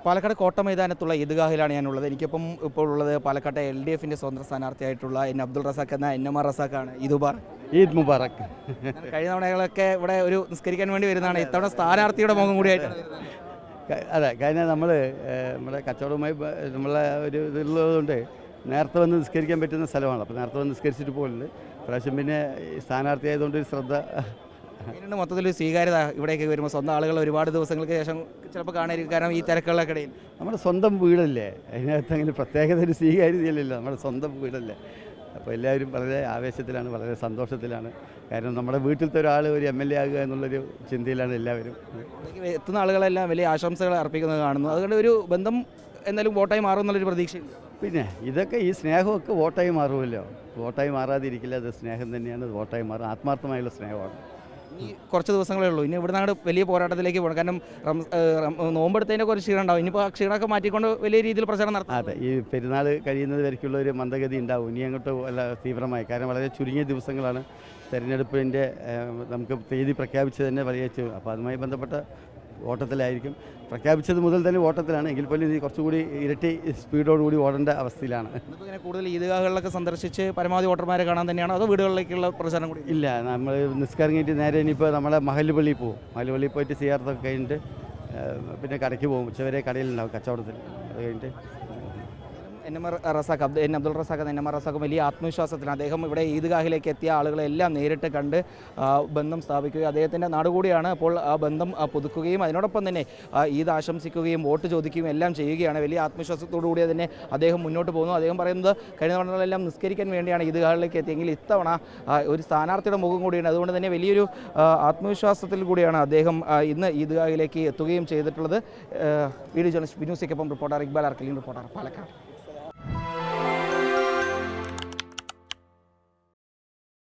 പാലക്കാട് കോട്ട മൈതാനത്തുള്ള ഈദ്ഗാഹിലാണ് ഞാനുള്ളത്. എനിക്കിപ്പം ഇപ്പോൾ ഉള്ളത് പാലക്കാട്ടെ LDFിൻ്റെ സ്വതന്ത്ര സ്ഥാനാർത്ഥിയായിട്ടുള്ള അബ്ദുൾ റസാഖ് എന്ന NMR റസാഖാണ്. ഈദ് മുബാറക്. കഴിഞ്ഞ തവണകളൊക്കെ ഇവിടെ ഒരു നിസ്കരിക്കാൻ വേണ്ടി വരുന്നതാണ്. ഇത്തവണ സ്ഥാനാർത്ഥിയുടെ മുഖം കൂടിയായിട്ടാണ്. അതെ, കാരണം നമ്മുടെ കച്ചവടവുമായി നമ്മളെ ഒരു ഇതുള്ളതുകൊണ്ട് നേരത്തെ വന്ന് നിസ്കരിക്കാൻ പറ്റുന്ന സ്ഥലമാണ്. അപ്പോൾ നേരത്തെ വന്ന് നിസ്കരിച്ചിട്ട് പോകുന്നത് പ്രാവശ്യം പിന്നെ സ്ഥാനാർത്ഥിയായതുകൊണ്ട് ഒരു ശ്രദ്ധ. അതിനുണ്ട് മൊത്തത്തിൽ സ്വീകാര്യത ഇവിടേക്ക് വരുമ്പോൾ സ്വന്തം ആളുകൾ ഒരുപാട് ദിവസങ്ങൾക്ക് ശേഷം ചിലപ്പോൾ കാണാതിരിക്കും. കാരണം ഈ തിരക്കുകളൊക്കെ ഇടയിൽ നമ്മുടെ സ്വന്തം വീടല്ലേ, അതിനകത്ത് അങ്ങനെ പ്രത്യേകത ഒരു സ്വീകാര്യതയില്ലല്ലോ, നമ്മുടെ സ്വന്തം വീടല്ലേ. അപ്പോൾ എല്ലാവരും വളരെ ആവേശത്തിലാണ്, വളരെ സന്തോഷത്തിലാണ്. കാരണം നമ്മുടെ വീട്ടിലത്തെ ഒരാൾ ഒരു MLA ആകുക എന്നുള്ളൊരു ചിന്തയിലാണ് എല്ലാവരും. എത്തുന്ന ആളുകളെല്ലാം വലിയ ആശംസകൾ അർപ്പിക്കുന്നത് കാണുന്നു. അതുകൊണ്ട് ഒരു ബന്ധം എന്തായാലും വോട്ടായി മാറും എന്നുള്ളൊരു പ്രതീക്ഷയുണ്ട്. പിന്നെ ഇതൊക്കെ ഈ സ്നേഹമൊക്കെ വോട്ടായി മാറുമല്ലോ. വോട്ടായി മാറാതിരിക്കില്ല, അത് സ്നേഹം തന്നെയാണ്. വോട്ടായി മാറും, ആത്മാർത്ഥമായുള്ള സ്നേഹമാണ്. ഈ കുറച്ച് ദിവസങ്ങളേ ഉള്ളൂ, ഇനി ഇവിടെ നിന്നാണ് വലിയ പോരാട്ടത്തിലേക്ക് പോകണം. കാരണം നോമ്പെടുത്തതിൻ്റെ കുറച്ച് ക്ഷീണം ഉണ്ടാവും. ഇനിയിപ്പോൾ ആ ക്ഷീണമൊക്കെ മാറ്റിക്കൊണ്ട് വലിയ രീതിയിൽ പ്രചരണം നടത്താം. അതെ, ഈ പെരുന്നാൾ കഴിയുന്നത് വരയ്ക്കുള്ള ഒരു മന്ദഗതി ഉണ്ടാവും. ഇനി അങ്ങോട്ട് വല്ല തീവ്രമായി, കാരണം വളരെ ചുരുങ്ങിയ ദിവസങ്ങളാണ്. തെരഞ്ഞെടുപ്പിൻ്റെ നമുക്ക് തീയതി പ്രഖ്യാപിച്ചത് തന്നെ വലിയ. അപ്പോൾ അതുമായി ബന്ധപ്പെട്ട ഓട്ടത്തിലായിരിക്കും. പ്രഖ്യാപിച്ചത് മുതൽ തന്നെ ഓട്ടത്തിലാണ്. എങ്കിൽ പോലും ഇത് കുറച്ചുകൂടി ഇരട്ടി സ്പീഡോടുകൂടി ഓടേണ്ട അവസ്ഥയിലാണ്. ഇങ്ങനെ കൂടുതൽ ഈദ്ഗാഹുകളിലൊക്കെ സന്ദർശിച്ച് പരമാവധി വോട്ടർമാരെ കാണാൻ തന്നെയാണോ അതോ വീടുകളിലേക്കുള്ള പ്രചരണം കൂടി? ഇല്ല, നമ്മൾ നിസ്കാരം കഴിഞ്ഞിട്ട് നേരെ ഇനിയിപ്പോൾ നമ്മളെ മഹല്ല് പള്ളിയിൽ പോകും. മഹല്ല് പള്ളിയിൽ പോയിട്ട് സിയാർത്തൊക്കെ കഴിഞ്ഞിട്ട് പിന്നെ കടയ്ക്ക് പോകും. ഉച്ചവരെ കടയിലുണ്ടാവും കച്ചവടത്തിൽ. അത് കഴിഞ്ഞിട്ട് NMR റസാഖ് അബ്ദുൾ റസാഖ് എന്ന NMR റസാഖ് വലിയ ആത്മവിശ്വാസത്തിലാണ്. അദ്ദേഹം ഇവിടെ ഈദ്ഗാഹിലേക്ക് എത്തിയ ആളുകളെല്ലാം നേരിട്ട് കണ്ട് ബന്ധം സ്ഥാപിക്കുകയും അദ്ദേഹത്തിൻ്റെ നാടുകൂടിയാണ്. അപ്പോൾ ആ ബന്ധം പുതുക്കുകയും അതിനോടൊപ്പം തന്നെ ഈദ് ആശംസിക്കുകയും വോട്ട് ചോദിക്കുകയും എല്ലാം ചെയ്യുകയാണ്. വലിയ ആത്മവിശ്വാസത്തോടു കൂടി തന്നെ അദ്ദേഹം മുന്നോട്ട് പോകുന്നു. അദ്ദേഹം പറയുന്നത് കഴിഞ്ഞ തവണകളെല്ലാം നിസ്കരിക്കാൻ വേണ്ടിയാണ് ഈദ്ഗാഹിലേക്ക് എത്തിയെങ്കിൽ ഇത്തവണ ഒരു സ്ഥാനാർത്ഥിയുടെ മുഖം കൂടിയാണ്. അതുകൊണ്ട് തന്നെ വലിയൊരു ആത്മവിശ്വാസത്തിൽ കൂടിയാണ് അദ്ദേഹം ഇന്ന് ഈദ്ഗാഹിലേക്ക് എത്തുകയും ചെയ്തിട്ടുള്ളത്. വീഡിയോ ജേർണലിസ്റ്റ് ബിനൂസിക്കൊപ്പം റിപ്പോർട്ടർ ഇക്ബാൽ അർക്കലീൻ, റിപ്പോർട്ടർ പാലക്കാട്.